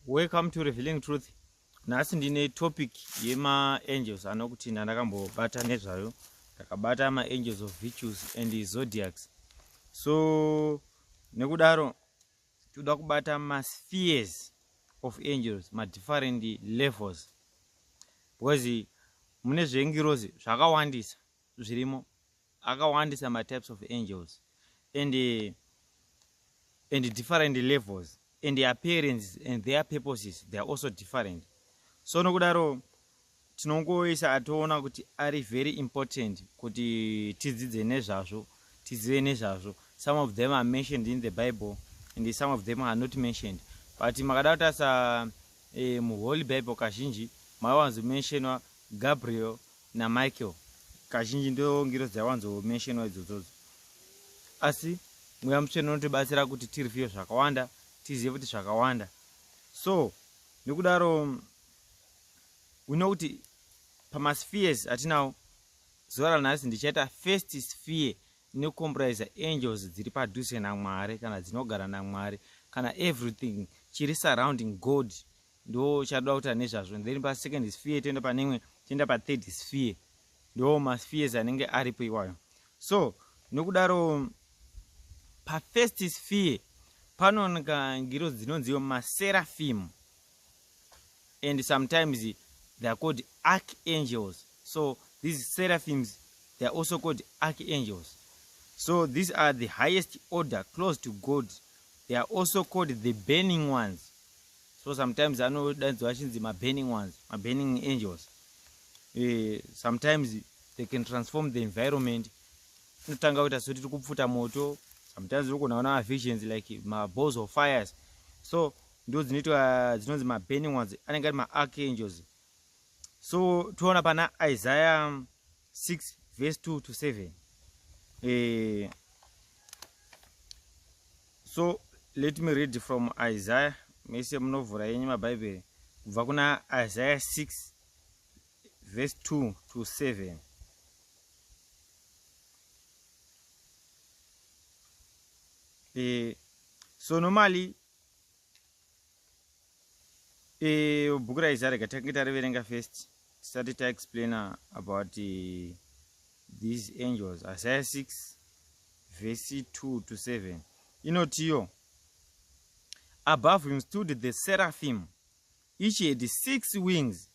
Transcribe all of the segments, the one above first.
Welcome to Revealing Truth. Nhasi ndine topic yema angels anokuti ndakambobata nezvayo. Ndakabata ama angels of virtues and zodiacs. So nekudaro toda kubata ma spheres of angels, ma different levels. Because mune zvengirozi zvakawandisa zvirimo, akawandisa ma types of angels and different levels. And their appearance and their purposes, they are also different. So nokudaro tinongoisa atoona kuti ari very important kuti tidzidze nezvazvo, tizive nezvazvo. Some of them are mentioned in the Bible and some of them are not mentioned. But makada kutasa muholy Bible kazhinji mawanzo mentionwa Gabriel na Michael. Kazhinji ndo ngirozi dzawanzo mentionwa idzodzo. Asi mweya mutsvene unotibatsira kuti tirifiwe zvakawanda, tizive kuti zvakawanda. So nekudaro we know kuti pama spheres atinawo zuva ranhasi ndichaita first sphere inocomprise angels dziri padhuze naMwari kana dzinogara naMwari kana everything chiri surrounding God ndo chada kuta nezvazvo. And then pa second sphere toenda panemwe toenda pa third sphere ndo ma spheres anenge aripo iwayo. So nekudaro pa first sphere panooneka ngiro dzinonziwa ma seraphim, and sometimes they are called archangels. So these seraphims, they are also called archangels. So these are the highest order close to God. They are also called the burning ones. So sometimes I know that's watching my burning ones, my burning angels. Sometimes they can transform the environment. Sometimes we can visions like my balls of fires. So those need to my burning ones and get my archangels. So tuona pana Isaiah 6 verse 2 to 7. So let me read from Isaiah. Mese mnovura yenye maBhayibheri kubva kuna Isaiah 6 verse 2 to 7. So normally book Isaiah gatakita reverenga first started to explain about these angels. Isaiah 6 verse 2 to 7. Inotiyo, above him stood the seraphim, each had 6 wings.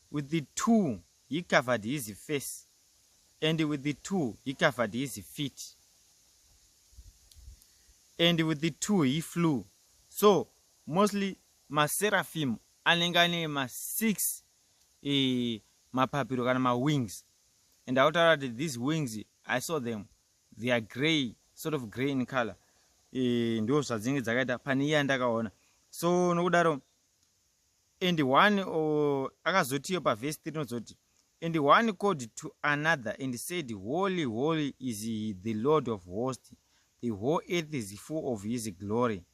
With the 2 he covered his face, and with the 2 he covered his feet, and with the 2 he flew. So mostly ma seraphim anengane ma 6 mapapiro kana ma wings. And I thought that these wings, I saw them, they are gray, sort of gray in color. Ndo zvadzinenge dzakaita pane iye andakaona. So nokudaro, and one akazotiyo pa verse 3 nozoti, and one called to another and said, holy, holy is the Lord of hosts, the whole earth is full of his glory.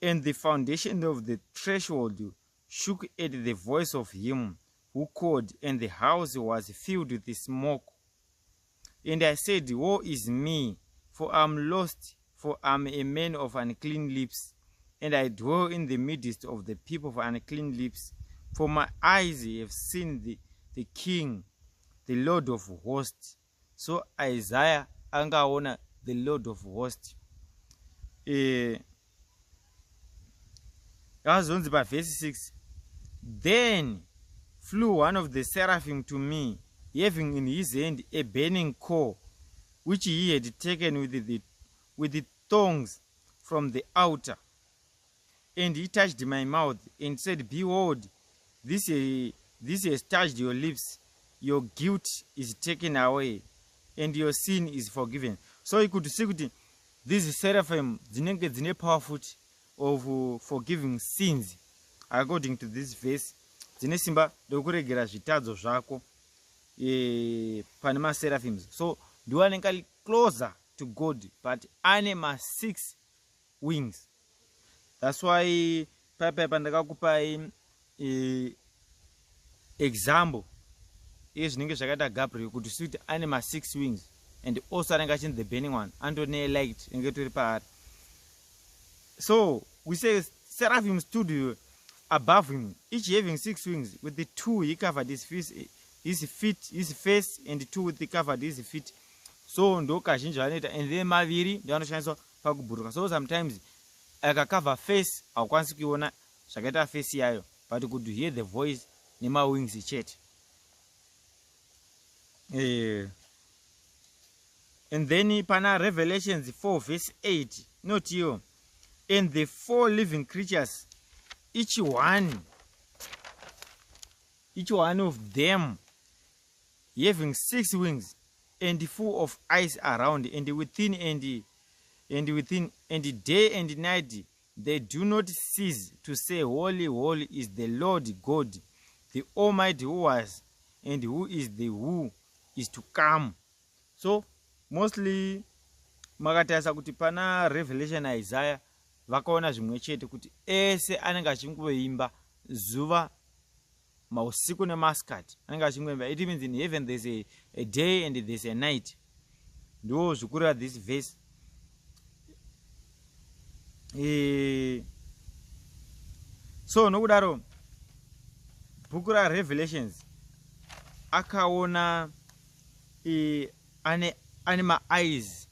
And the foundation of the threshold shook at the voice of him who called, and the house was filled with smoke. And I said, woe is me, for I am lost, for I am a man of unclean lips, and I dwell in the midst of the people of unclean lips. For my eyes have seen the King, the Lord of hosts. So Isaiah angaona the Lord of hosts. Verse 6. Then flew one of the seraphim to me, having in his hand a burning coal, which he had taken with the tongs from the altar. And he touched my mouth and said, behold, this has touched your lips. Your guilt is taken away, and your sin is forgiven. So you could see that these seraphim dzine powerful of forgiving sins, according to this verse. Dzine simba dokuregera zvitadzo zvako pane ma seraphims. So ndiwo anenge closer to God, but ane ma 6 wings. That's why papa ndakakupa example ezvinenge zvakaita Gabriel kuti suit ane ma 6 wings, and also anenge achine the burning one andone light inge tori paari. So we say seraphim stood above him, each having 6 wings. With the 2 he covered his face, and 2 he covered his feet. So ndo kazhinji vanoita, and then maviri ndio anoshandiswa pakubhuruka. So sometimes akakava face haukwanisi kuiona zvakaita face yayo, but could hear the voice nemawings chete. And then pana Revelations 4 verse 8 not here, and the 4 living creatures, each one of them having 6 wings, and full of eyes around, and within, and day and night they do not cease to say, Holy, holy is the Lord God, the Almighty, who was and who is to come. So mostly makatarisa kuti pana Revelation Isaiah vakaona zvimwe chete kuti ese anenge achingoimba zuva, mausiku nemasikati anenge achingoimba. It means in heaven there's a day and there's a night. Ndo zvikurira this verse. So nokudaro bhuku raRevelations akaona ane ma-eyes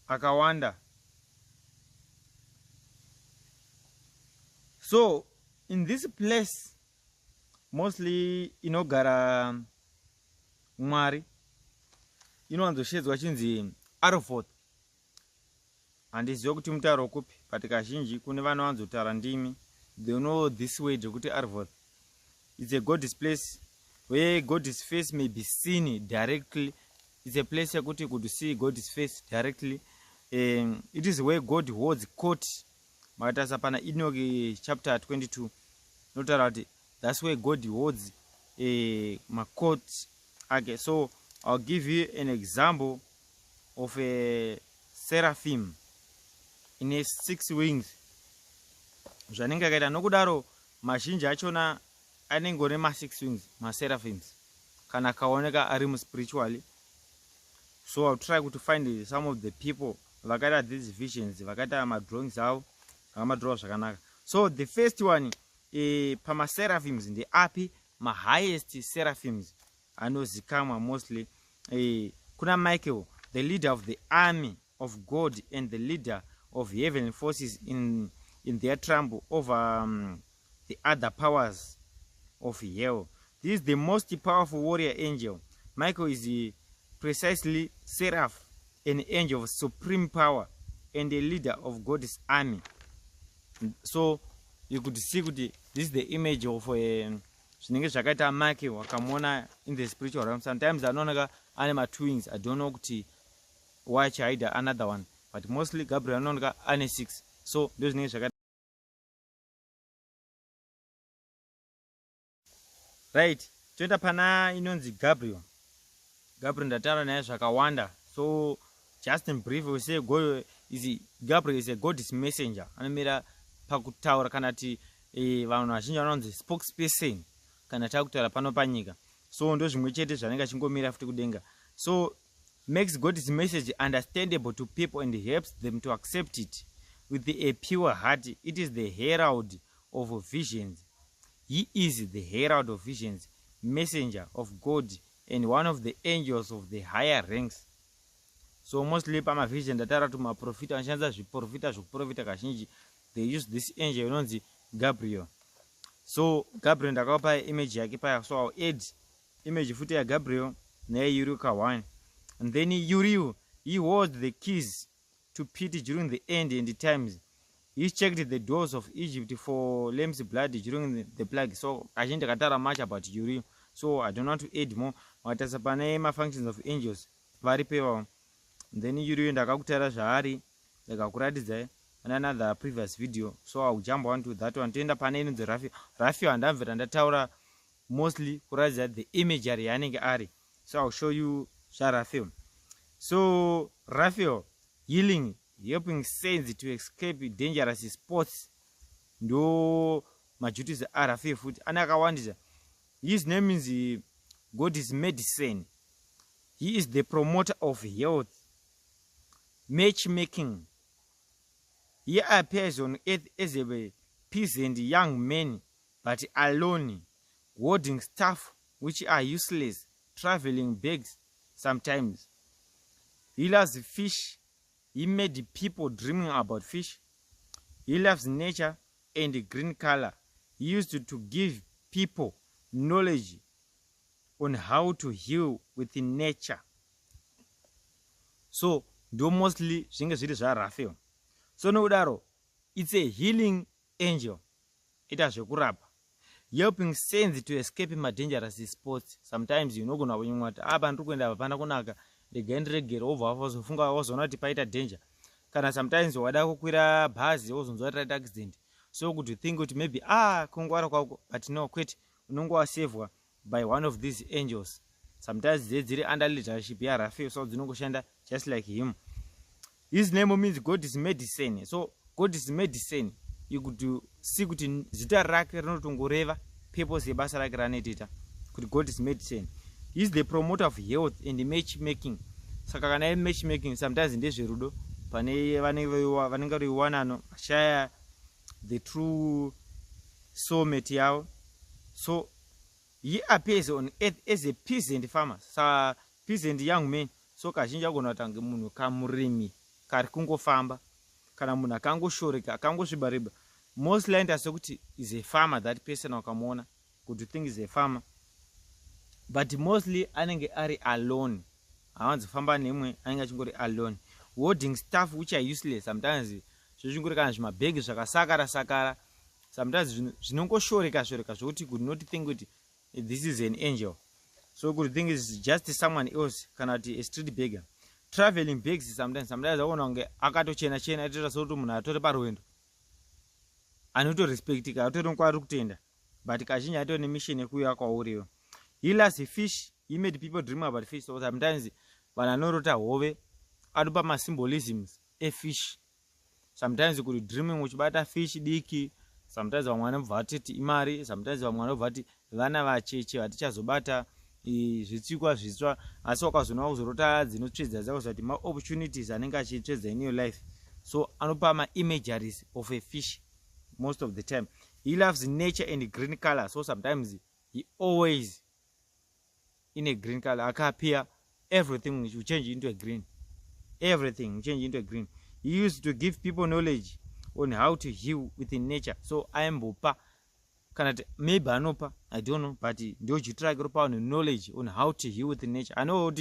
akawanda. So in this place mostly inogara Mwari, inowanzoshedzwa chinzi Arvoth. Handizivi kuti mutauro kupi, but kazhinji kune vanowanzotaura ndimi, they know this word kuti Arvoth. It's a God's place where God's face may be seen directly. It's a place where you could see God's face directly. It is where God holds court. Makatasa pana Enoch chapter 22. Note that's where God holds my court. Okay, so I'll give you an example of a seraphim in his 6 wings. Zvanenge akaita nokudaro mazhinji achona anenge nema 6 wings, ma seraphims, kana kaoneka ari spiritually. So I'll try to find some of the people vakaita these visions, vakaita ma drawings avo, vakamadrowa zvakanaka. So the first one, pama seraphims ndi api ma highest seraphims anozikamwa mostly. Kuna Michael, the leader of the army of God and the leader of heavenly forces in their tremble over the other powers of hell. This is the most powerful warrior angel. Michael is precisely seraph, an angel of supreme power and a leader of God's army. So you could see this is the image of zvinenge zvakaita Michael wakamona in the spiritual realm. Sometimes anooneka ane ma twins. I don't know kuti why chaida another one, but mostly Gabriel anooneka ane 6. So those zvinenge zvakaita. Right, toenda pana inonzi Gabriel. Ndataura naye zvakawanda. So just in brief we say Gabriel is a God's messenger. Anomira pakutaura kana ti vanhu vazhinji vanonzi spokesperson kana takutaura pano panyika. So ndo zvimwe chete zvanenge achingomira futi kudenga. So makes God's message understandable to people and helps them to accept it with a pure heart. It is the herald of visions. He is the herald of visions, messenger of God, and one of the angels of the higher ranks. So mostly pama vision datara to ma profita anoshandisa zviprofita kazhinji, they use this angel inonzi Gabriel. So Gabriel ndakapa image yake paya. So I'll add image futi ya Gabriel naye Uriel ka1. And then Uriel, he holds the keys to pit during the end times. He checked the doors of Egypt for lamb's blood during the plague. So I didn't katara much about Uriel, so I don't want to add more. What is the functions of angels? Very powerful. Then Uriel ndakakutaura zvaari ndakakuratidza in another previous video. So I'll jump on to that one. Toenda pane inonzi Raphael ndamvera ndataura mostly kuratidza the imagery yaanenge ari. So I'll show you Raphael. So Raphael, healing, helping saints to escape dangerous spots, ndo maduties Raphael futi ane akawandisa. His name is God's medicine. He is the promoter of health, matchmaking. He appears on earth as a peasant young men, but alone, holding stuff which are useless, traveling bags sometimes. He loves fish. He made people dreaming about fish. He loves nature and green color. He used to give people knowledge on how to heal within nature. So ndo mostly zvinge zviri zvaRaphael. So nokudaro, it's a healing angel. Ita zvekurapa, helping saints to escape dangerous spots. Sometimes unogona kunyimwa kuti apa ndiri kuenda hapana kunaka, regai ndiregere, wobva wazofunga wazoona kuti paita danger. Kana sometimes wada kukwira bhazi wozonzwa kuti raita accident, so kuti think kuti maybe kungwara kwako, but no, kwete, unonge wasaved by one of these angels. Sometimes dziri under leadership yaRaphael, so dzinongoshanda just like him. His name means God is medicine. So God is medicine. You could see kuti zita rake rinotongoreva purpose yebasa rake ranoita kuti God is medicine. He is the promoter of health and matchmaking. Saka kana matchmaking sometimes ndezverudo pane vanenge veiwanano shaya the true soulmate yavo. So he appears on earth as a peasant farmer, sa peasant young man. So kazhinji agona kutange munhu kamurimi kari kungofamba, kana munhu akangoshoreka akangosviba. Most land asekuti is a farmer, that person wakamuona kuti think is a farmer, but mostly anenge ari alone, hawanzofamba nemwe, anenge achingori alone, holding stuff which are useless. Sometimes zvichingori kana zvimabhegi zvakasakara sakara, sometimes zvinongoshoreka zvokuti could not think kuti this is an angel, so could think is just someone else, kana kuti a street beggar. Traveling bags sometimes aona kunge akatochena chena atoita sokuti munhu atori parwendo, anotorespectika, atori nkwari kutenda, but kazhinji atori nemission yekuuya kwauriyo. He loves fish. He made people dream about fish. So sometimes vanhu anorota hove anopa masymbolisms efish. Sometimes kuri dreaming uchibata fish diki, sometimes vamwe vanobva vatiti imari, sometimes vamwe vanobva vati vana vacheche vatichazobata zvitsikwa zvitsva, asi wakazoona kuzorota dzinotsvedza dzakuzoti ma-opportunities anenge achitsvedza in your life. So anopa ma-imageries of a fish most of the time. He loves nature and green color. So sometimes he always in a green color. Akapia, everything will change into a green. Everything will change into a green. He used to give people knowledge on how to heal within nature. So I am bopa. Maybe anopa, I don't know, but do you try to find knowledge on how to heal within nature. I know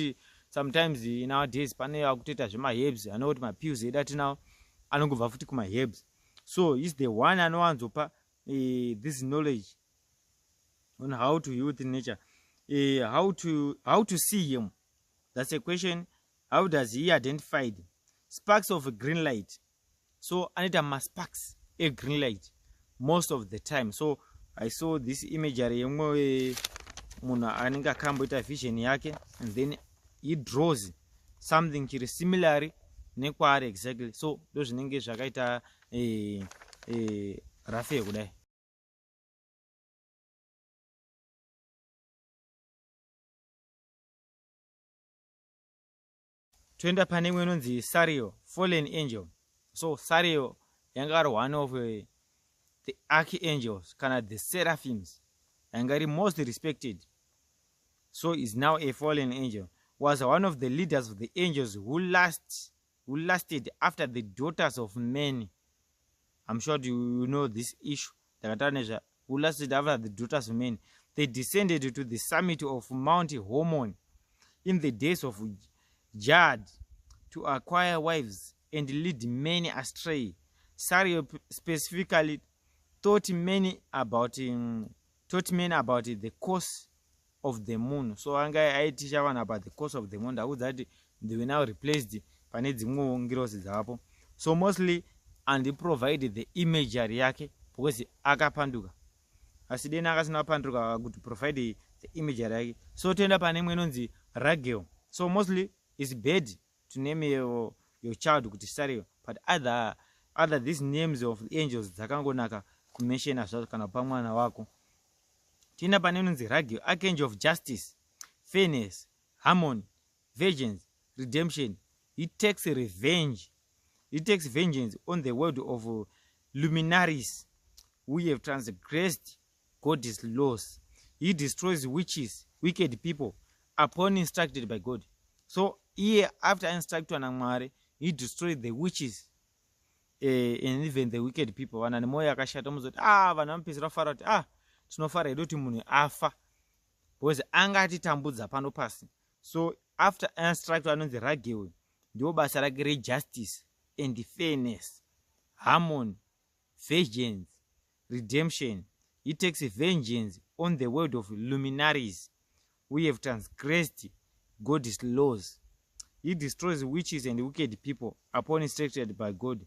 sometimes nowadays pane akuteta zvema herbs. I know what my pills that now anongobva futi kuma herbs. So he's the one anowanzopa this knowledge on how to heal within nature. How to see him. That's a question. How does he identify sparks of a green light? So anita ma sparks a green light most of the time. So I saw this imagery yemwe munhu anenge akamboita vision yake, and then he draws something chiri similar nekwaari exactly. So ndo zvinenge zvakaita Raphael kudai. Toenda pane imwe inonzi Sariel, fallen angel. So Sariel yanga ari one of the archangels, kana the seraphims, yanga ari most respected. So is now a fallen angel. Was one of the leaders of the angels who lasted after the daughters of men. I'm sure you know this issue. Who lasted after the daughters of men. They descended to the summit of Mount Hormon in the days of Jad to acquire wives and lead many astray. Sariel specifically taught men about the course of the moon. So I teach one about the course of the moon. That they were now replaced. So mostly, and he provided the imagery yake because akapanduka. Asidena akasina panduka to provide the imagery yake. So tenda pane imwe inonzi Raguel. So mostly it's bad to name your child kuti Sariel, but other these names of the angels dzakangonaka kumention azvo kana pamwana wako. Tina pane inonzi Raguel, archangel of justice, fairness, harmony, vengeance, redemption. He takes revenge. He takes vengeance on the world of luminaries we have transgressed God's laws. He destroys witches, wicked people, upon instructed by God. So here, after instructing Mwari, he destroyed the witches and even the wicked people. Vanhu nemoyo yakashata muzoti vanhu vanopedzisira kufara kuti tinofara hedu kuti munhu afa because anga atitambudza pano pasi. So after instructor anonzi Ragewe, ndio basa rake rejustice and fairness, harmony, vengeance, redemption. He takes vengeance on the word of luminaries. We have transgressed God's laws. He destroys witches and wicked people upon instructed by God.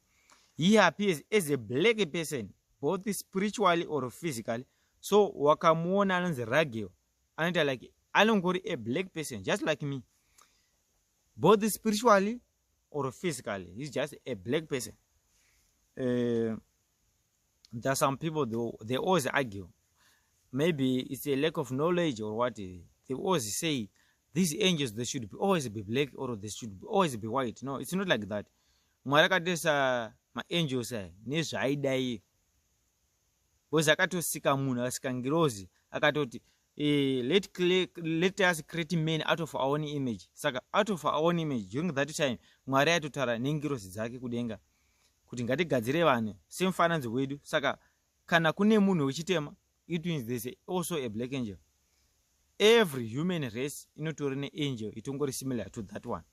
He appears as a black person, both spiritually or physically. So wakamuona anonzi Ragewe, anoita like anongori a black person, just like me, both spiritually or physically. He's just a black person. There are some people, they always argue. Maybe it's a lack of knowledge or what. They always say these angels, they should always be black or they should always be white. No, it's not like that. Mwarakatesa ma angels nezvaidai. Because akatosika munhu asika ngirozi akatoti let us create men out of our own image. Saka out of our own image, during that time Mwari atotara nengirozi dzake kudenga kuti ngatigadzire vanhu semufananidzo wedu. Saka kana kune munhu wechitema, it means there's also a black angel. Every human race inotori neangel itongori similar to that one.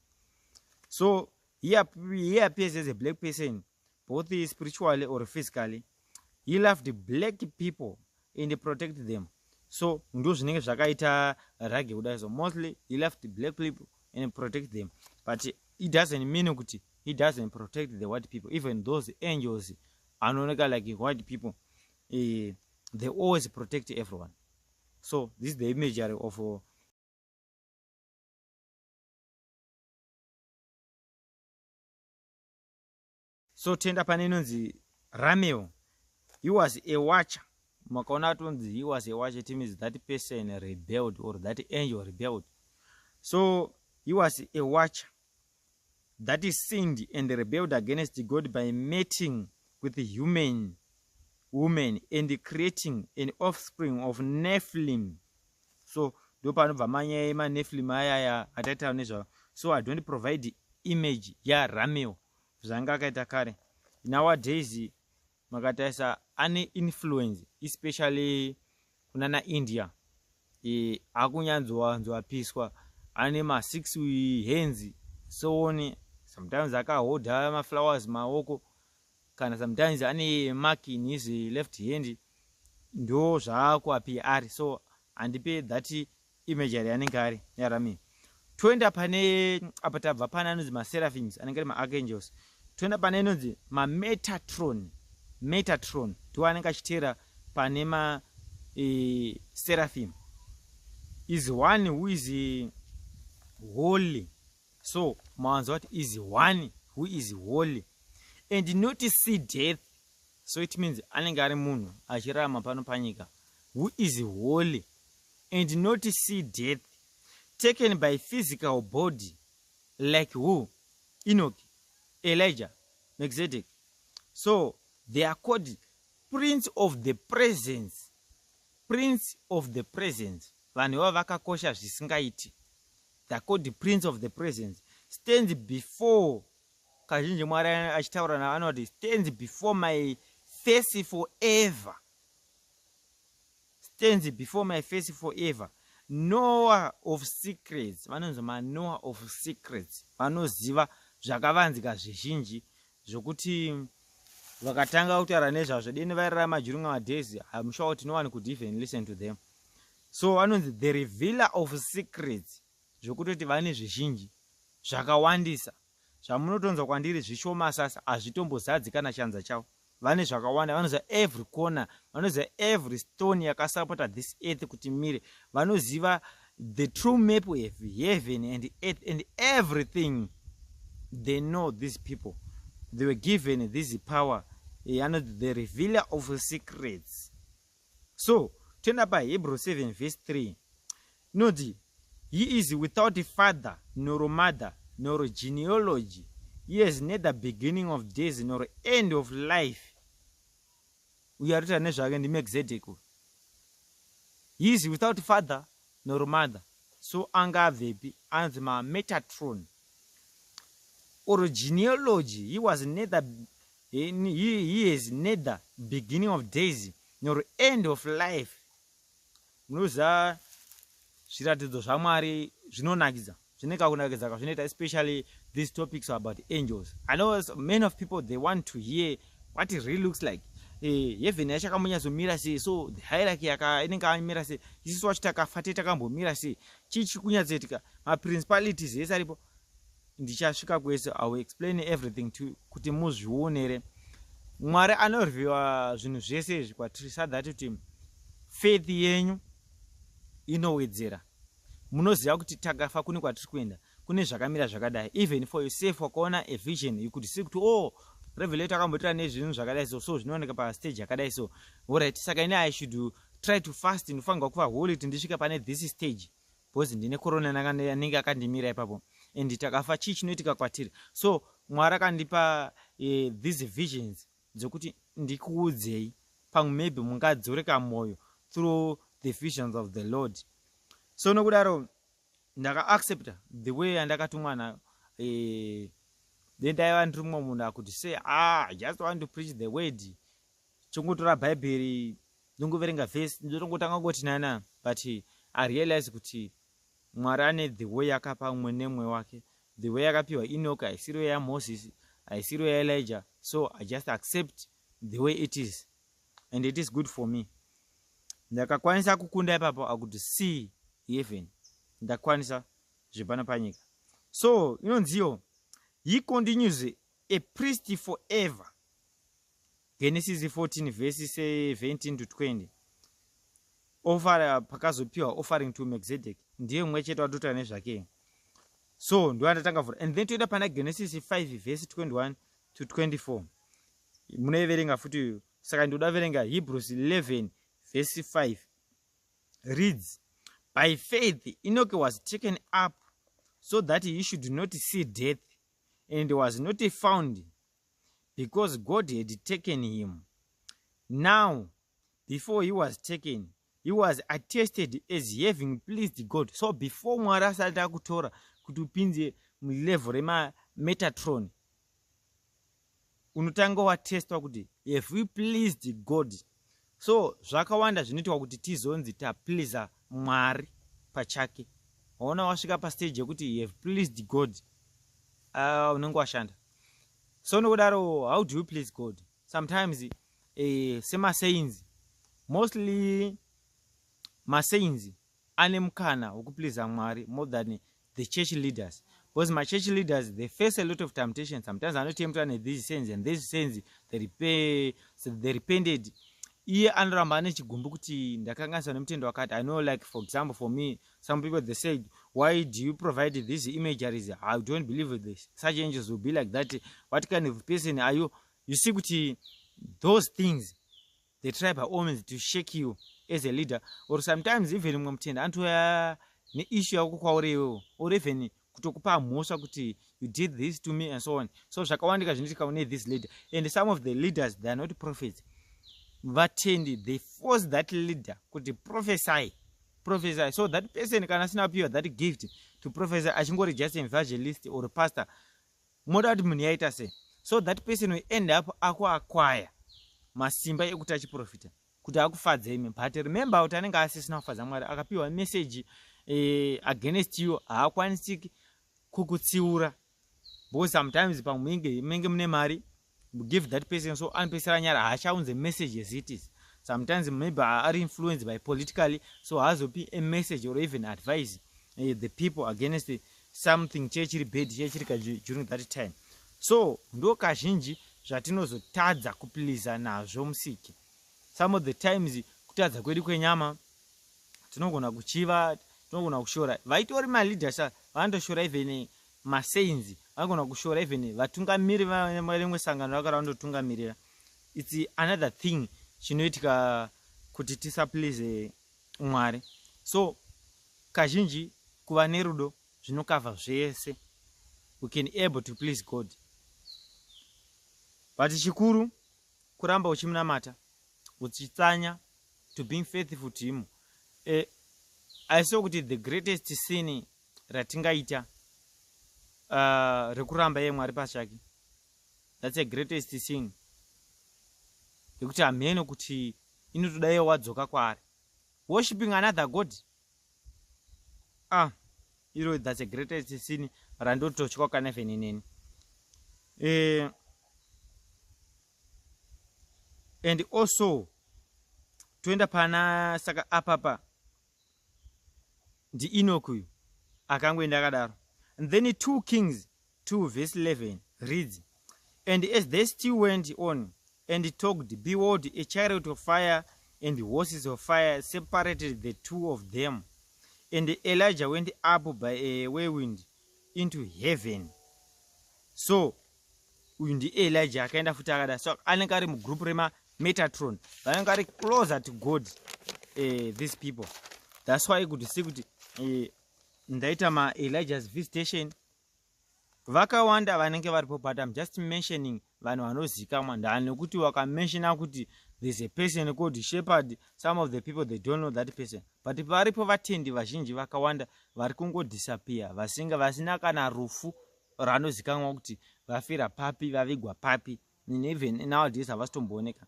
So he appears as a black person, both spiritually or physically. He loved the black people and protected them. So ndo zvinenge zvakaita Rage kudai. So mostly he loved the black people and protect them, but it doesn't mean kuti he doesn't protect the white people. Even those angels anooneka like white people, they always protect everyone. So this is the imagery of so tenda panenonzi Rameo. He was a watcher. He was a watcher. It means that person rebelled or that angel rebelled. So he was a watcher that is sinned and rebelled against God by mating with a human woman and creating an offspring of Nephilim. So Nephilim. So I don't provide the image Rameo. Nowadays makataisa ane influence especially kunana India. Akunyanzwa piswa ane ma 6 hands so on. Sometimes akahodha ma flowers maoko, kana sometimes ane mark in his left hand. Ndo zvako api ari. So andipe that imagery anenge ari yarami. Toenda pane apa tabva pana anonzi ma seraphims anenge ari ma archangels. Toenda pane anonzi ma Metatron to anenge achitera pane ma seraphim is one who is holy. So manzo what is one who is holy and not see death. So it means anenge ari munhu achirama pano panyika who is holy and not see death, taken by physical body, like who? Enoch, Elijah, Melchizedek. So they are called Prince of the Presence. Prince of the Presence. Vanhu vakakosha zvisingaiti. They are called the Prince of the Presence. Stands before, kazhinji Mwari achitaura navanoti, stands before my face forever. Stands before my face forever. Knower of secrets. Vanonzi Noah of secrets. Vanoziva zvakavanzika zvizhinji zvokuti vakatanga kutaura nezvazvo deni vairarama during our days, I'm sure no one could even listen to them. So vanonzi the revealer of secrets, zvokutoti vane zvizhinji zvakawandisa zvamunotonzwa kwandiri zvishoma sasa hazvitombozadzi kana chanza chavo. Vane zvakawanda. Vanoziva every corner, vanoziva every stone yakasapota this earth kuti mire. Vanoziva the true map of heaven and earth and everything. They know these people. They were given this power, the revealer of secrets. So, turn up by Hebrews 7 verse 3. Nodi, he is without father, nor mother, nor genealogy. He has neither beginning of days nor end of life. uyo aritaura nezvake ndiMelchizedek. He is without father nor mother, so anga abvepi? Anzi Metatron or genealogy. He was neither he is neither beginning of days nor end of life. Munoziva zviratidzo zvaMwari zvinonakidza, zvineka kunakidza kazvinoita, especially these topics about angels. I know many of people, they want to hear what it really looks like. Heaven yachakambonyazomira sei, so the hierarchy inenge amira sei, isusu wacho takafa takambomira sei, chii chiri kunyatsoitika, maprincipalities ese aripo. Ndichasvika kwese, I will explain everything to kuti muzvionere. Mwari anorevhiwa zvinhu zvese izvi kwatiri, so that kuti faith yenyu inowedzera. Munoziva kuti takafa kune kwatiri kuenda kune zvakamira zvakadai. Even for yourself, wakaona a vision, you could see kuti oh, revelator akambotira nezvinhu zvakadai so zvinooneka pa stage yakadai so. Alright, saka ine I should try to fast, ndinofanirwa kuva holy kuti ndisvika pane this stage, because ndine corona yanenge akandimira ipapo and takafa chii chinoitika kwatiri. So Mwari akandipa these visions dzokuti ndikuudzei pamwe maybe mungadzoreka mwoyo through the visions of the Lord. So nokudaro ndaka accept the way andakatumwa nayo. Then ndaiva ndiri mumwe munhu akuti say I just want to preach the word, chongotora bhaibheri ndongoverenga vhesi ndotongotanga kuti nana, but I realize kuti Mwari ane the way yakapa umwe nemwe wake. The way yakapiwa Enoch haisiro yaMoses, haisiro yaElijah, so I just accept the way it is and it is good for me. Ndakakwanisa kukunda ipapo akuti see heaven, ndakwanisa zvepano panyika. So inonziyo, he continues a priest forever. Genesis 14 verses 17 to 20. Pakazopiwa offering to Melchizedek, ndiye mumwe chete watotaura nezvake. So ndo andatanga vhura, and then toenda pana Genesis 5 verse 21 to 24. Munoiverenga futi, saka ndoda verenga Hebrews 11 verse 5 reads, by faith Enoch was taken up so that he should not see death, and was not found, because God had taken him. Now before he was taken, he was attested as having pleased God. So before Mwari asati akutora kuti upinze mulevel rema Metatron, unotanga watestwa kuti have we pleased God. So zvakawanda zvinoitwa kuti tizonzi tapleasa Mwari pachake. Waona wasvika pastage yekuti you have pleased God, unenge washanda. So nokudaro, how do you please God? Sometimes semasainzi, mostly masainzi ane mukana wokupleasa Mwari more than the church leaders, because my church leaders, they face a lot of temptation. Sometimes I'm not tempted these sins, and these sins they repented. Iye anoramba ane chigumbu kuti ndakanganiswa nemutendo wakati. I know, like for example, for me, some people they say, why do you provide these imageries? I don't believe with this. Such angels will be like that. What kind of person are you? You see, kuti those things, they try by all means to shake you as a leader. Or sometimes even mwe mutenda antoya ne issue yako kwauriwo, or even kutokupa mhosva kuti you did this to me and so on. So zvakawandika zvinoitika kune this leader, and some of the leaders, they are not prophets. Vatendi, they force that leader kuti prophesy. So that person kana asina piwa that gift to prophesy, achingori just an evangelist or a pastor, moda kuti munhu yaita sei. So that person will end up akuacquire masimba ekuti achiprofita kuti akufadza imi. But remember kuti anenge asisina kufadza Mwari, akapiwa message against you, haakwanisi kukutsiura, because sometimes pamwenge mune mari, give that person, so anopesera nyara haachaunze message as it is. Sometimes maybe are influenced by politically, so hazopi a message or even advise the people against something chechiri bad chechiri during that time. So ndo kazhinji zvatinozotadza kupleasa nazvo musiki. Some of the times kutadza kwedu kwenyama, tinogona kuchiva, tinogona kushora. Vaitori maleaders vandoshora even masainzi, vagona kushora even vatungamiri varimwe sangano vakara vandotungamirira. It's another thing chinoitika kuti tisaplease Mwari. So kazhinji kuva nerudo zvinokavha zvese, we can able to please God. But chikuru kuramba uchimunamata, uchitsanya, to being faithful to him. Aisiwo kuti the greatest sin ratingaita rekuramba iye Mwari pachake. That's a greatest sin. Yekuti ameno kuti inotoda iye wadzoka kwaari. Worshipping another god. That's a greatest sin randototya kana even ineni. And also toenda pana saka apapa ndi Enoch uyu akangoenda akadaro. And then 2 Kings 2 verse 11 reads, and as they still went on and talked, behold, a chariot of fire and horses of fire separated the two of them. And Elijah went up by a whirlwind into heaven. So uyu ndi Elijah akaenda futi akadaro. So anenge ari mugroup rema Metatron, vanenge ari closer to God, these people. That's why could see kuti ndaita ma Elijah's visitation vakawanda vanenge varipo, but I'm just mentioning vanhu vanozikamwa ndani, nekuti wakamenshina kuti there's a person called Shepherd, some of the people they don't know that person, but varipo vatendi vazhinji vakawanda vari kungodisappear, vasina kana rufu ranozikamwa kuti vafira papi, vavigwa papi, even nowadays havasitombooneka.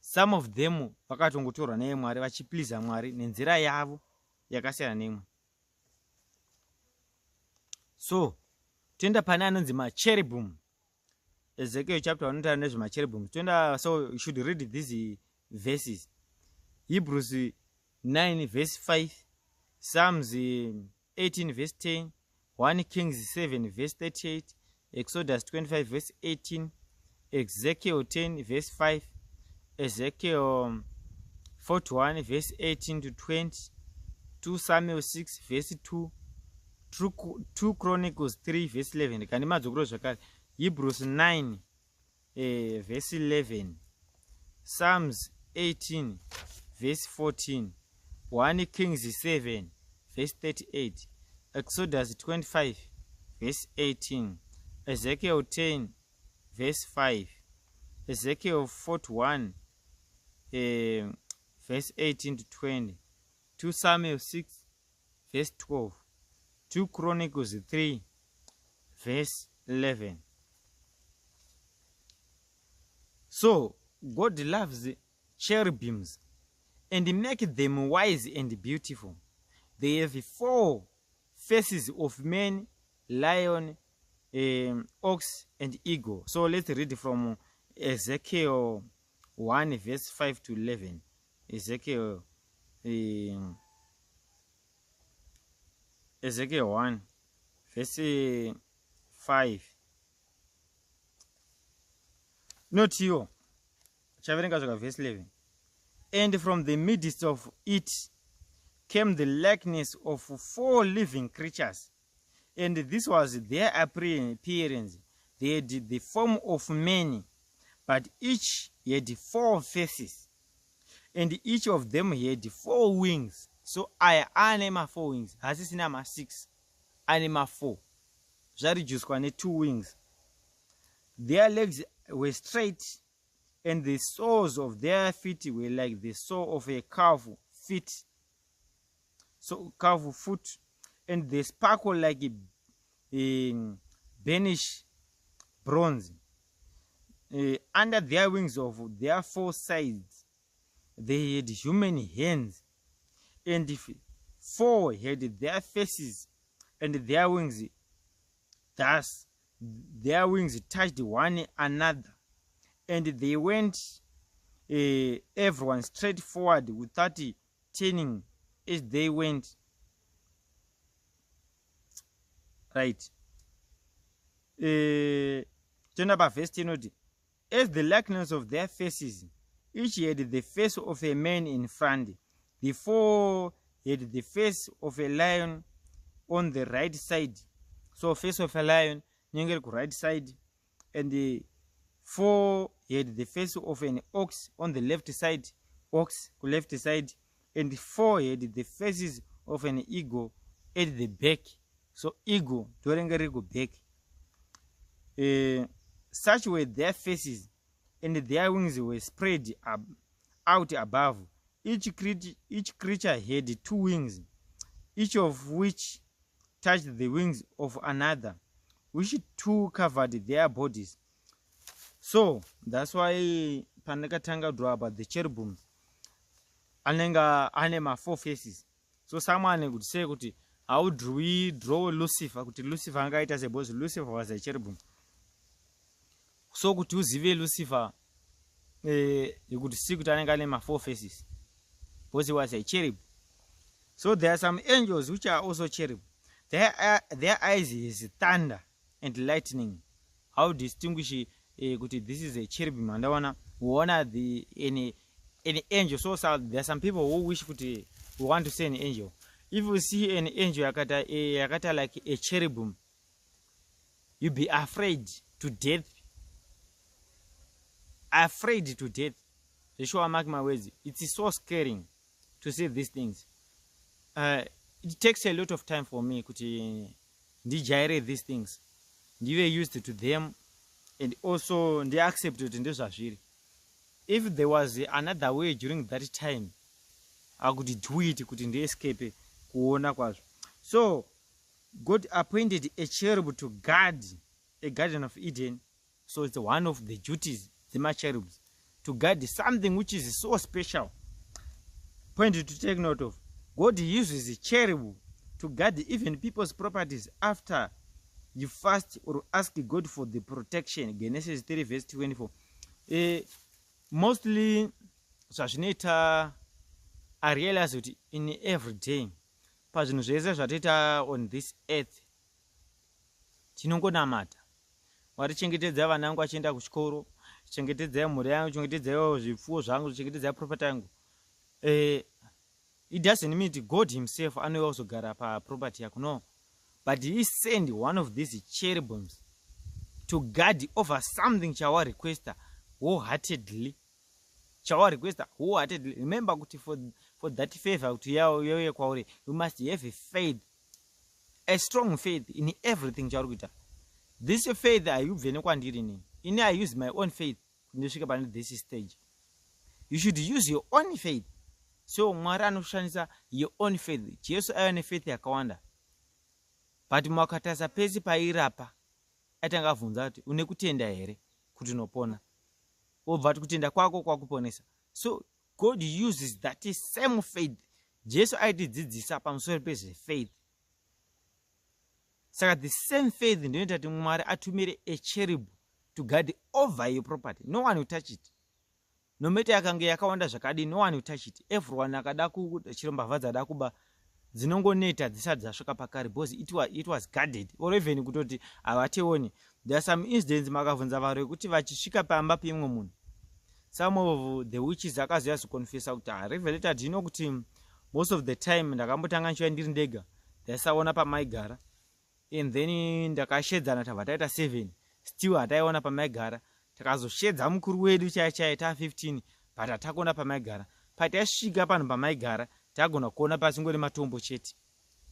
Some of them vakatongotorwa naye Mwari vachipleasa Mwari nenzira yavo yakasiyana nemwe. So toenda pane anonzi macherubim. Ezekiel chapter 1 unotaura nezvemacherubim. So you should read these verses. Hebrews 9 verse 5, Psalms 18 verse 10, 1 Kings 7 verse 38, Exodus 25 verse 18, Ezekiel 10 verse 5, Ezekiel 41 verse 18 to 20, 2 Samuel 6 verse 2, 2 Chronicles 3 verse 11. Kandi madzokero zvakare. Hebrews 9 verse 11, Psalms 18 verse 14, 1 Kings 7 verse 38, Exodus 25 verse 18, Ezekiel 10 verse 5, Ezekiel 41 verse 18 to 20, 2 Samuel 6 verse 12, 2 Chronicles 3 verse 11. So God loves cherubims and make them wise and beautiful. They have 4 faces of man, lion, ox, and eagle. So let's read from Ezekiel 1 verse 5 to 11. Ezekiel 1 verse 5. Not here. Verse 11. And from the midst of it came the likeness of 4 living creatures, and this was their appearance. They had the form of many, but each had 4 faces, and each of them had 4 wings. So I anima 4 wings. Hasisina 6. Anima 4. Zvarijuswa ne 2 wings. Their legs were straight, and the soles of their feet were like the sole of a calf feet. So calf foot, and they sparkle like a burnished bronze. Under their wings of their 4 sides, they had human hands, and 4 had their faces and their wings. Thus their wings touched one another, and they went everyone straight forward without turning as they went. Right. Verse 10, as the likeness of their faces, each had the face of a man in front. The 4 had the face of a lion on the right side. So face of a lion, right side, and the 4 had the face of an ox on the left side, ox left side, and 4 had the faces of an eagle at the back. So eagle go back. Such were their faces, and their wings were spread out above. Each creature had 2 wings, each of which touched the wings of another, which 2 covered their bodies. So that's why pandakatanga draw about the cherubim anenga ane 4 faces. So someone would say kuti, how do we draw Lucifer? Kuti Lucifer angaita sebose Lucifer was a cherubim. So kuti uzive Lucifer, you could see kuti anenga ane 4 faces, because he was a cherub. So there are some angels which are also cherub. Their eyes is thunder and lightning. How distinguish kuti this is a cherubim? And I wanna the any angel. So there are some people who wish kuti who want to say an angel. If you see an angel yakata like a cherubim, you be afraid to death. Afraid to death. Yeshua, mark my words. It is so scary to see these things. It takes a lot of time for me to digest these things. They used to them, and also they accepted in this ashiri. If there was another way during that time, I could do it, couldn't escape. So God appointed a cherub to guard a garden of Eden. So it's one of the duties, the cherubs, to guard something which is so special. Point to take note of. God uses a cherub to guard even people's properties after you fast or ask God for the protection. Genesis 3 verse 24. Mostly, I realize that in every day, on this earth, tinongonamata. Warichengetedza vana vangu vachienda kuchikoro, chengetedza mhuri yangu, chengetedza zvipfuwo zvangu, chengetedza property yangu. It doesn't mean God himself anozogara pa property yako, no. But he sent one of these cherubims to guard over something chawa requester wholeheartedly. Remember, for that favor to you must have a faith, a strong faith in everything. This faith I use my own faith in this stage. You should use your own faith. So your own faith. Jesus ayone faith yakawanda. But mwakataza pesi pairapa atangavunza kuti une kutenda here kuti unopona. Obva kutenda kwako kwakuponesa. So God uses that same faith. Jesus aitidzidzisa pamusoro pezvefaith. Saka the same faith ndoita kuti Mwari atumire a cherub to guard over your property. No one will touch it. No matter yakange yakawanda zvakadi, no one will touch it. Everyone akada kuchiromba dzada kuba dzinongoneta dzisati dzasvika pakare, because it was guarded. Or even kutoti avateoni. There are some incidents makavunza vanhu vekuti vachisvika pamba pemwe munhu, some of the witches akazoya kuconfessa kuti reveleta dino kuti most of the time ndakambotanga nchiwa ndiri ndega ndaisaona pamaigara, and then ndakashedzana tabva taita 7 still hataiona pamaigara. Takazoshedza mukuru wedu chaichai ta 15 but hatakuona pamaigara. Patasvika panhu pamaigara tagona kuona pasingori matombo chete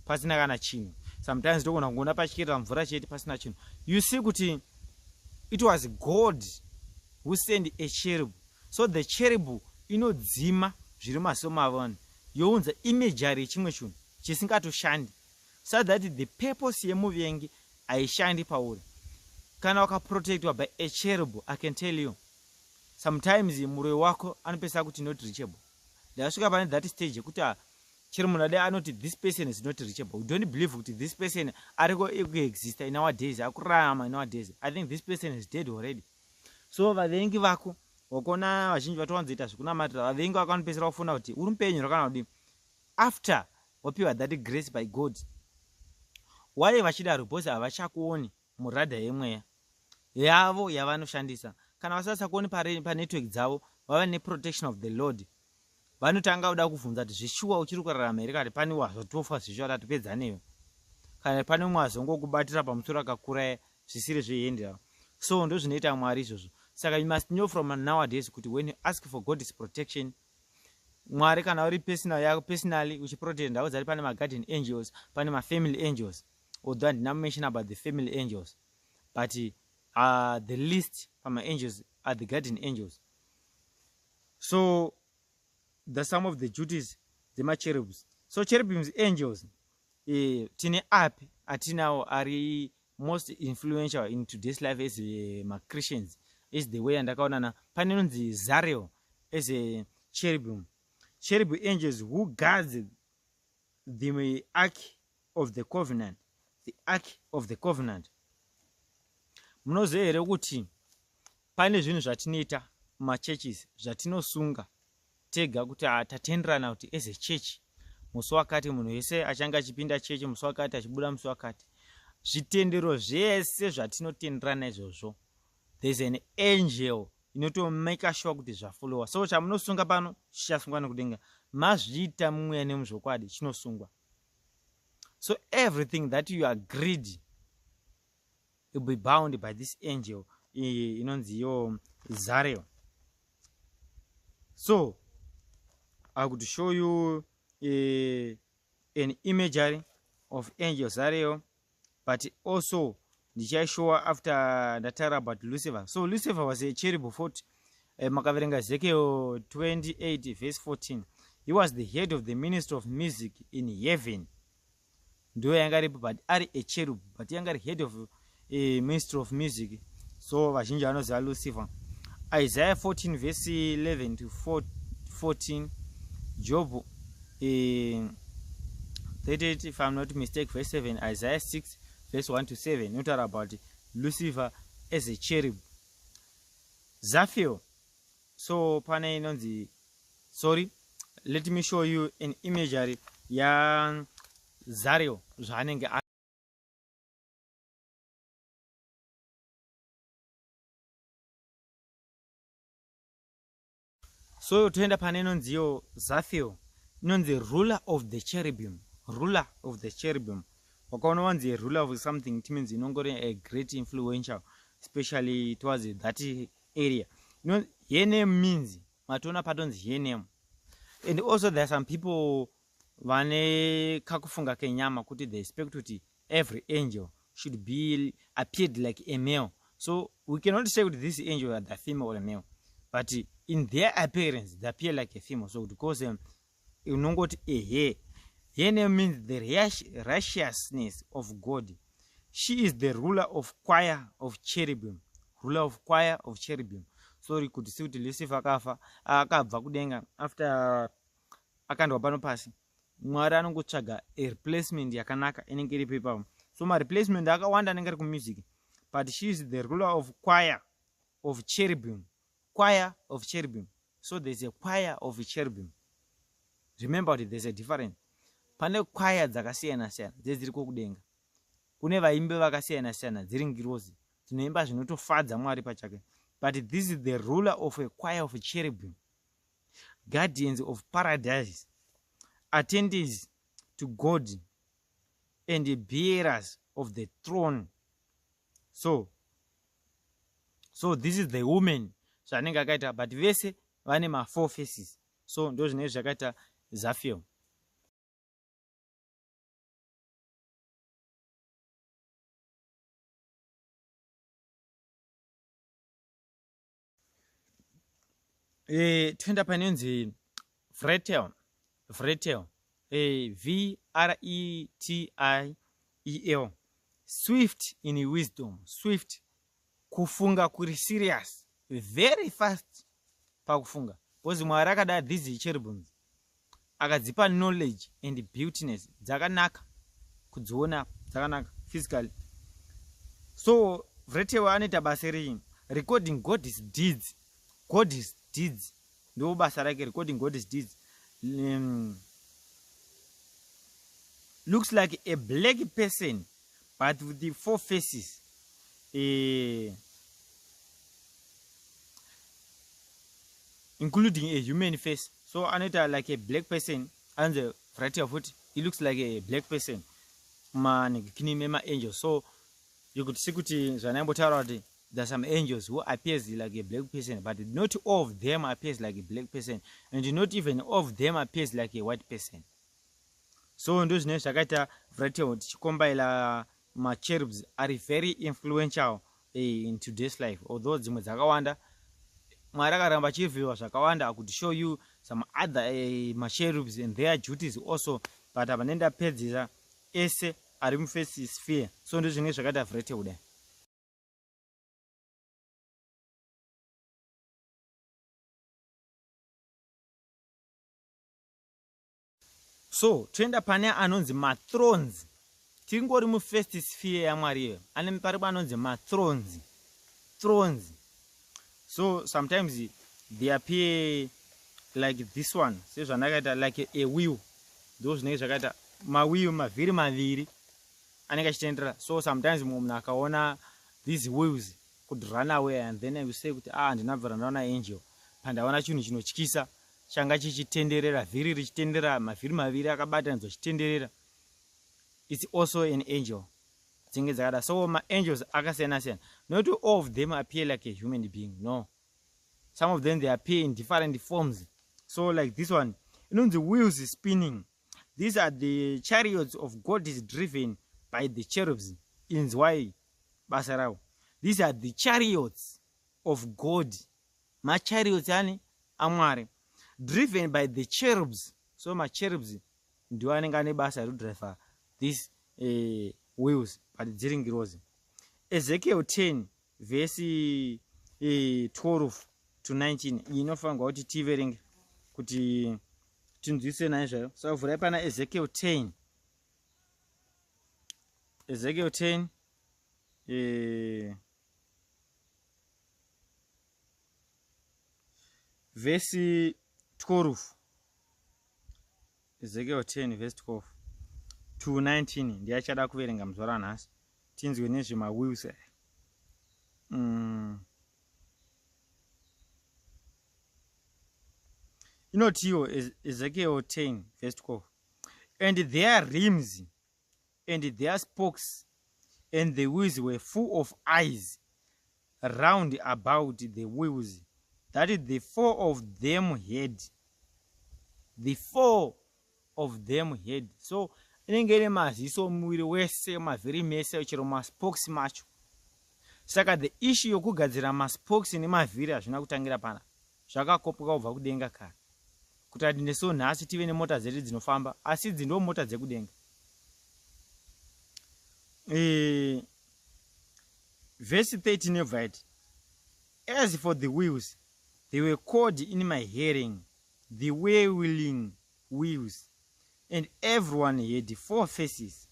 pasina kana chinhu. Sometimes togona kuona pachikira mvura chete pasina chinhu. You see kuti it was God who sent a cherub. So the cherub inodzima zviri masomo avanhu younza imagery chimwe chinhu chisingatoshandi, so that the purpose yemuvengi haishandi pauri. Kana wakaprotectwa by a cherub, I can tell you sometimes murwe wako anopesa kuti not reachable. Ndasvika pane that stage yekuti chero munhu ade anoti this person is not reachable. We don't believe kuti this person ariko exist in our days, akurarama in our days. I think this person is dead already. So vavengi vako wakona vazhinji vatowanzoita zvekunamatira, vavengi vako vanopesera kufuna kuti uri mupenyu rakana kudii after wapiwa that grace by God. Why vachidaro? Because havachakuoni muradha yemweya yavo yavanoshandisa. Kana vasasakuoni panetwork dzavo, vava neprotection of the Lord, vanotanga kuda kuvhunza kuti zveshuwa uchiri kurarama here, kati pane wazvotofa zveshuwa tatopedzaneyo, kana pane mumwe azongokubatira pamusoro akakuraya zvisiri zvehendera. So ndo zvinoita Mwari izvozvo. Saka you must know from nowadays kuti when you ask for God's protection, Mwari kana uri personally uchiprotect ndau dzari pane maguardian angels, pane mafamily angels, although I did not mention about the family angels, but the least from my angels are the guardian angels. So the some of the duties dzemacherubs. So cherubims, angels, tine api atinawo ari most influential in today's life as ma-Christians is the way andakaonana pane nonzi Zariel as a cherubim angels who guards the ark of the covenant, the ark of the covenant. Munoziva here kuti pane zvinhu zvatinoita mumachurches zvatinosunga tega kuti tatenderana kuti as a church musi wakati munhu wese achanga achipinda chechi musi wakati achibuda musi wakati zvitendero zvese zvatinotenderana izvozvo there's an angel inotomake sure kuti zvafollowa. So chamunosunga pano chichasungwa nekudenga, mazviita mumweya nemuzvokwadi chinosungwa. So everything that you agreed will be bound by this angel inonzi yo Zariel. So I would show you an imagery of angel Zariel, but also ndichaishowa after ndatara about Lucifer. So Lucifer was a cherub fought makaverenga Ezekiel 28 verse 14. He was the head of the ministry of music in heaven. Ndo yangaripo, but ari a cherub, but yangari head of a ministry of music. So vazhinji vanoziva Lucifer. Isaiah 14 verse 11 to 14. Job 38, if I'm not mistaken, verse 7. Isaiah 6 verse 1 to 7. Not about Lucifer as a cherub. Zaphiel. So pane inonzi, sorry, let me show you an imagery ya Zariel zvanenge. So toenda pane inonziyo Zaphiel, inonzi ruler of the cherubim, ruler of the cherubim. Wakaona wanzi ruler of something, it means inongori a great influential, especially towards that area. You know, her name means matona patonzi her name. And also there are some people vane kakufunga kenyama kuti they expect kuti every angel should be appeared like a male. So we cannot say that this angel are the female or a male, but in their appearance they appear like a female. So to cause them unongoti ehe. Her name means the righteousness of God. She is the ruler of choir of cherubim. Ruler of choir of cherubim. Sorry, could see to Lucifer akafa akabva kudenga after akandwa pano pasi. Mwari anongotsvaga a replacement yakanaka inenge iri ipapo. So my replacement akawanda anenge ari music, but she is the ruler of choir of cherubim. Choir of cherubim. So there's a choir of cherubim. Remember that there's a difference. Pane choir dzakasiyana siyana dziri kudenga. Kune vaimbi vakasiyana siyana dziri ngirozi dzinoimba zvinotofadza Mwari pachake. But this is the ruler of a choir of cherubim, guardians of paradise, attendees to God, and the bearers of the throne. So this is the woman. So anenge akaita, but vese vane ma 4 faces. So ndo zvinenge zvakaita Zaphiel. Toenda panenzi Vretiel, Vretiel, swift in wisdom, swift kufunga kuri serious, very fast pakufunga. Because Mwari akada these cherubims akadzipa knowledge and beautiness dzakanaka kudziona dzakanaka physically. So Vretiel anoita basa rei recording God's deeds. God's deeds. No basa rake recording God's deeds. Looks like a black person, but with the 4 faces. Including a human face. So Anita like a black person, and the variety of it, he looks like a black person. Man, kinimema angel. So you could see that there are some angels who appears like a black person, but not all of them appears like a black person, and not even all of them appears like a white person. So in those names, Shakata variety of chikombaila ma cherubs are very influential in today's life. Although Zimazagawanda Mwari akaramba achirevhewa zvakawanda. I could show you some other cherubs and their duties also, but apa ndapedzisa ese ari mufirst sphere. So ndizvo zvinenge zvakaita vhurete kudai. So toenda pane anonzi mathrones. Tingori mufirst sphere yaMwari iyo, ane paripo anonzi mathrones. Thrones. So sometimes they appear like this one. So zvandakaita like a wheel. Those zvinenge zvakaita mawheel mavhiri maviri anenge achitendera. So sometimes munhu akaona these wheels could run away, and then you say kuti ndinabva ndaona angel pandaona chinhu chinotyisa changa chichitenderera, vhiri richitenderera, mavhiri maviri akabatanidzwa chitenderera. It's also an angel. So my angels akasiyana. Not all of them appear like a human being. No. Some of them they appear in different forms. So like this one, the wheels is spinning. These are the chariots of God is driven by the cherubs. In Zwai Basarao. These are the chariots of God. My chariots amwari driven by the cherubs. So my cherubs do anengane basa driver these wheels, but during rose. Ezekiel 10 verse 12 to 19. Inofanga kuti tivering kuti tinzwise naizvo. So vhurai pana Ezekiel 10. Ezekiel 10 verse 12. Ezekiel 10 verse 12 to 19. Ndiachada kuverenga muzora nhasi. Tinzwe nezvema wheels. Inotiwo Ezekiel 10 verse 12. And their rims and their spokes and the wheels were full of eyes round about the wheels, that the four of them had. The four of them had. So inenge ine maziso muviri wese, mavhiri mese, chero maspokes macho. Saka the issue yokugadzira maspokes nemavhiri hazvina kutangira pana. Zvakakopuka kubva kudenga kare. Kuti adineso nhasi tive nemota dzedu dzinofamba, asi idzi ndo mota dzekudenga. Verse 13 of it. As for the wheels, they were called in my hearing the waywheeling wheels, and everyone had 4 faces.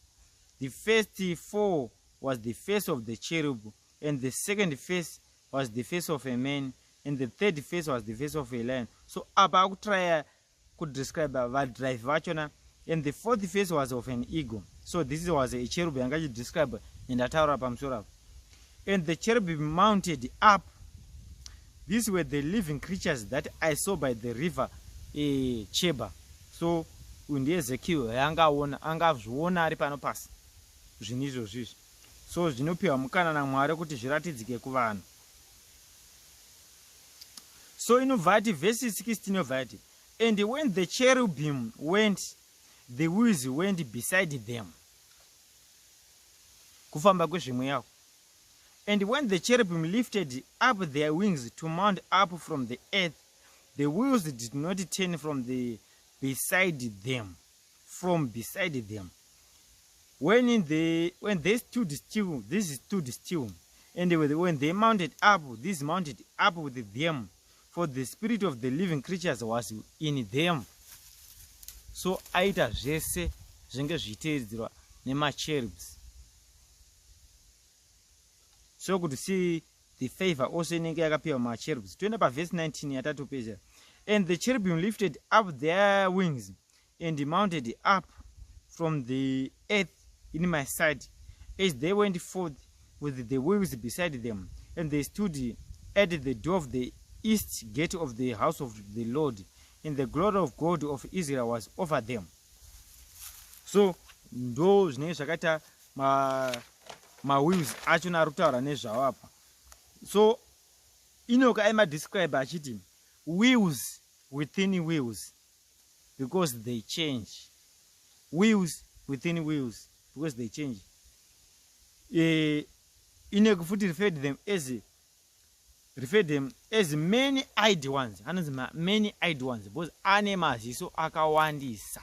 The first 4 was the face of the cherub, and the second face was the face of a man, and the third face was the face of a lion. So about try could describe that drive vachona, and the fourth face was of an eagle. So this was a cherub yanga describe in the Torah pamsura. And the cherub mounted up. These were the living creatures that I saw by the river Cheba. So undi Ezekiel yangaona angazviona ari pano pasi zvinizvo zvizvi. So zvinopiwa mukana naMwari kuti zviratidzike kuvanhu. So inovati verse 16 ovati, and when the cherubim went, the wheels went beside them. Kufamba kwezvimwe yako. And when the cherubim lifted up their wings to mount up from the earth, the wheels did not turn from beside them. When they stood still, this stood still. And when they mounted up, this mounted up with them. For the spirit of the living creatures was in them. So aita zvese zvinge zviiteedzerwa nemacherubs. So could see the favor also inenge yakapiwa macherubs. Toenda paverse 19 yatatopedza. And the cherubim lifted up their wings and mounted up from the earth in my sight, as they went forth with the wheels beside them. And they stood at the door of the east gate of the house of the Lord, and the glory of God of Israel was over them. So ndo zvinenge zvakaita ma wheels achona ari kutaura nezvawo apa. So Enoch describe achiti wheels within wheels, because they change. Wheels within wheels, because they change. Enoch futi referred them as refer them as many-eyed ones. Anonzi many-eyed ones because ane maziso akawandisa.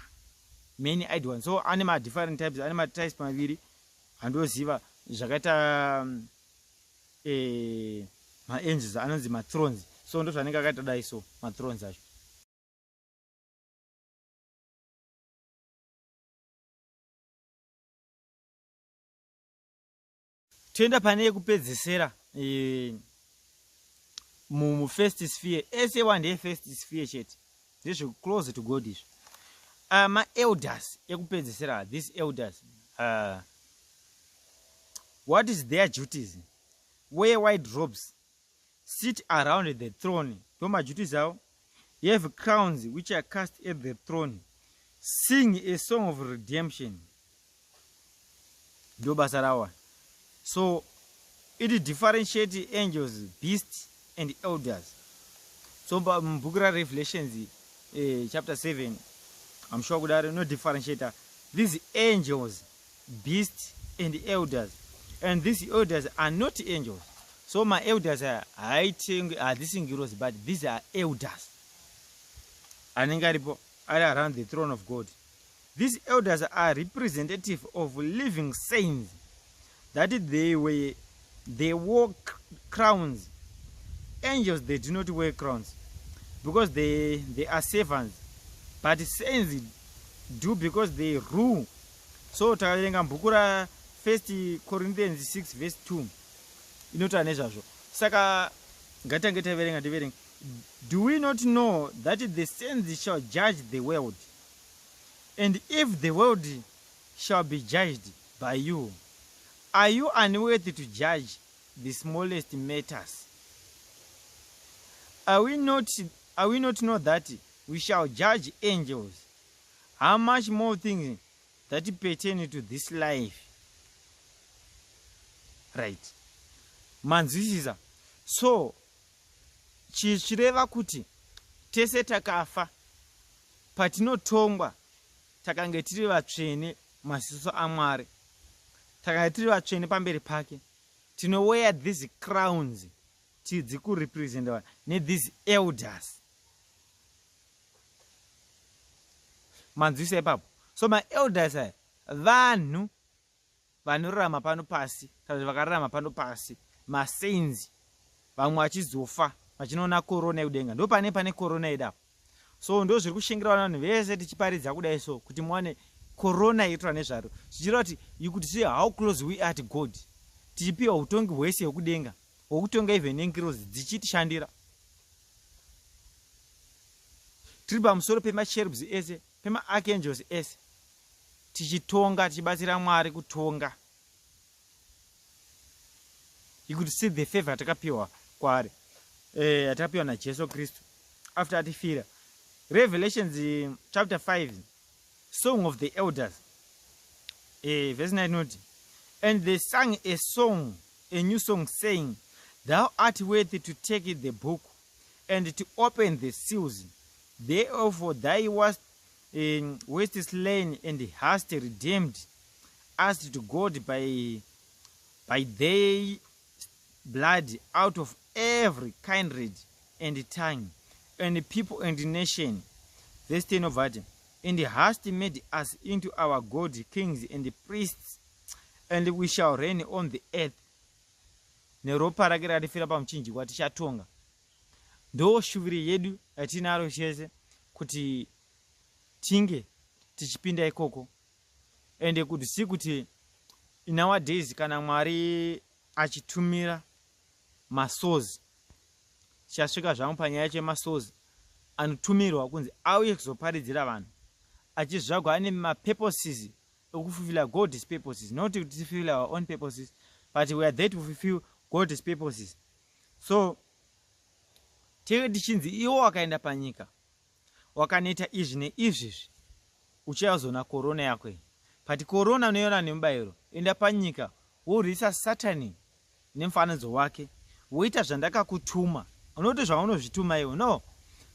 Many-eyed ones. So ane different types, ane types maviri andoziva zvakaita angels anonzi thrones. So ndo zvanenge akaita dai so thrones acho. Toenda pane yekupedzisira first sphere. Ese one first sphere chete. This is close to God izvo. Ma-elders ekupedzisira, these elders, what is their duties? Wear white robes, sit around the throne. Toma duties avo. You have crowns which are cast at the throne. Sing a song of redemption. Ndo basa rawo. So it differentiates angels, beasts, and elders. So book of Revelations, chapter 7, I'm sure that no differentiator. These angels, beasts, and elders. And these elders are not angels. So my elders are these angels, but these are elders. And are around the throne of God. These elders are representative of living saints. That they wore crowns. Angels, they do not wear crowns because they are servants, but saints do because they rule. So takaverenga bhuku ra 1 Corinthians 6 verse 2 inotaura nezvazvo. Saka ngatange taverenga. Do we not know that the saints shall judge the world? And if the world shall be judged by you, are you unworthy to judge the smallest matters? Are we not know that we shall judge angels? How much more things that pertain to this life? Right. Manzwisisa. So chireva kuti tese takafa patinotongwa takange tiri vatsvene maziso aMwari. Takange tiri vatsvene pamberi pake. Tinowear these crowns dzikurepresenta these elders. Manzwisa ipapo. So ma-elders aya vanhu vanorarama pano pasi kana vakararama pano pasi, masaints, vamwe vachizofa vachinoona korona yekudenga. Ndo pane korona yedapo. So ndo zviri kushingira vanhu vese tichiparidza kudai so kuti muone korona inotaura nezvaro. Zvichireva kuti you could see how close we are to God. Tichipiwa utongi hwese hwekudenga, hwokutonga even angels dzichitishandira. Tiri pamusoro pemacherubs ese, pema-archangels ese, tichitonga, tichibatsira Mwari kutonga. You could see the favor atakapiwa kwaari, atakapiwa naJesu Kristu after atifira. Revelations chapter 5, Song of the Elders, verse 9 note. And they sang a song, a new song, saying, Thou art worthy to take the book and to open the seals. Therefore thou wast slain and hast redeemed us to God by thy blood out of every kindred and tongue and people and nation. Verse 10 of that. And hast made us into our God kings and priests, and we shall reign on the earth. Neropa rake ratifira pamuchinjikwa tichatonga. Ndo shuviri yedu yatinaro chese kuti tinge tichipinda ikoko. Ende kuti si kuti nowadays kana Mwari achitumira masozi, chasvika zvangu panyaya yacho masozi anotumirwa kunzi auye kuzoparidzira vanhu, achizvagwa ane mapurposes okufulfill God's purposes, not to fulfill our own purposes, but we are there to fulfill God's purposes. So tege tichinzi iwo wakaenda panyika wakanoita izvi neizvizvi uchazona korona yako. But korona unoiona nemubayiro, enda panyika worwisa Satani nemufananidzo wake, woita zvandakakutuma. Unoti zvaunozvituma iwe? No,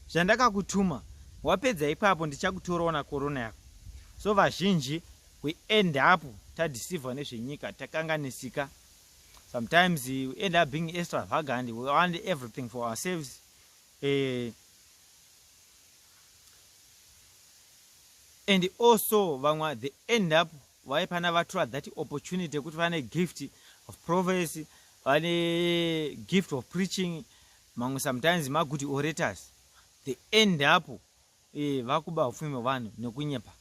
zvandakakutuma. Wapedza ipapo ndichakutorawo na korona yako. So vazhinji we end up tadeceive nezvenyika, takanganisika. sometimes we end up being extravagant. We want everything for ourselves. And also they end up vaipana that opportunity kuti vane gift of prophecy, vane gift of preaching, sometimes good orators. They end up vakuba upfumi hwevanhu nekunyepa,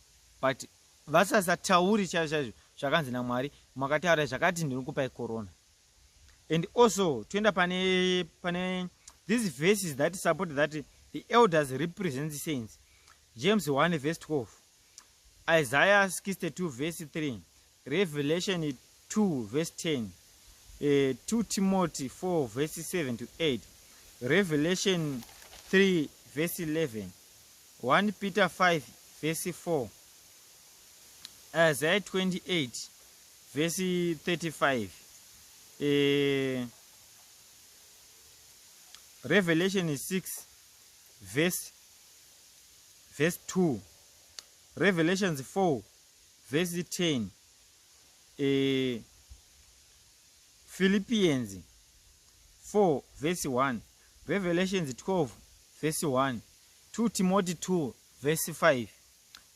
but vasasatauri chaizvo zvakanzi naMwari, makataura zvakati ndinokupai corona. And also toenda pane these verses that support that the elders represent the saints. James 1 verse 12, Isaiah 62 verse 3, Revelation 2 verse 10, 2 Timothy 4 verse 7 to 8, Revelation 3 verse 11, 1 Peter 5 verse 4, Isaiah 28 verse 35, Revelation 6 verse 2, Revelation 4 verse 10, Philippians 4 verse 1, Revelation 12 verse 1, 2 Timothy 2 verse 5,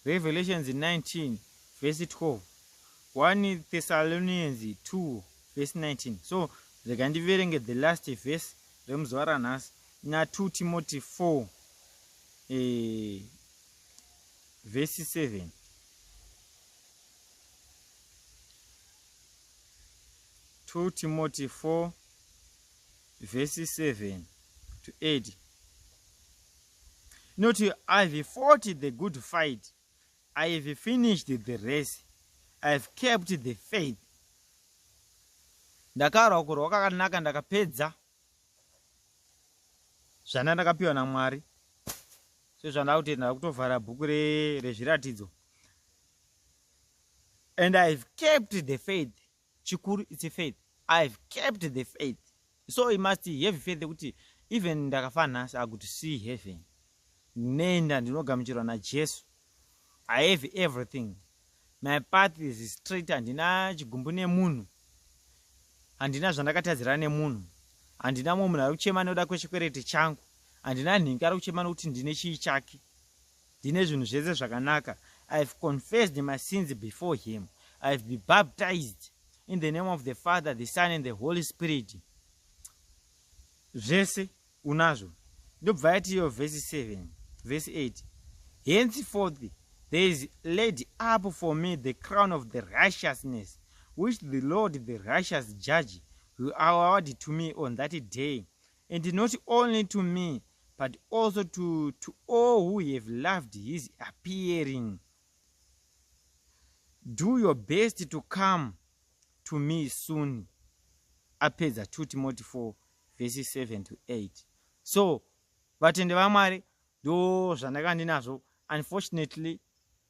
Revelation 19 verse 12, 1 Thessalonians 2 verse 19. So they can get the last verse remuzwaranas na 2 Timothy 4 verse 7. Two Timothy 4 verse 7 to 8. Note, I have fought the good fight, I have finished the race, I have kept the faith. Ndakarwa kurwa kwakanaka, ndakapedza zvandakapiwa naMwari. Sezvandava kuti ndakutovhara bhuku rezviratidzo. And I have kept the faith. Chikuru, it's a faith. I have kept the faith. So you must have faith kuti even ndakafa nhasi I could see heaven. Nenda ndinogamuchirwa naJesu. I have everything. My path is straight. Handina chigumbu nemunhu. Handina zvandakatadzira nemunhu. Handina munhu ari kuchema noda kwechikwereti changu. Handina nhingi ari kuchema nokuti ndine chii chake. Ndine zvinhu zvese zvakanaka. I have confessed my sins before him. I have been baptized in the name of the Father, the Son, and the Holy Spirit. Zvese unazvo. Ndobva yatiyo verse 7, verse 8. Henceforth there is laid up for me the crown of the righteousness, which the Lord, the righteous judge, will award to me on that day, and not only to me, but also to all who have loved his appearing. Do your best to come to me soon. Apedza 2 Timothy 4 verses 7 to 8. So, vatende vaMwari ndo zvandanga ndinazvo. Unfortunately,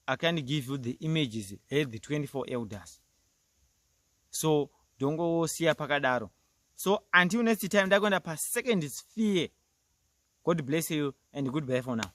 I can't give you the images of the 24 elders. So, dongosiya pakadaro. So, until next time, ndakwenda pa second sphere. God bless you and goodbye for now.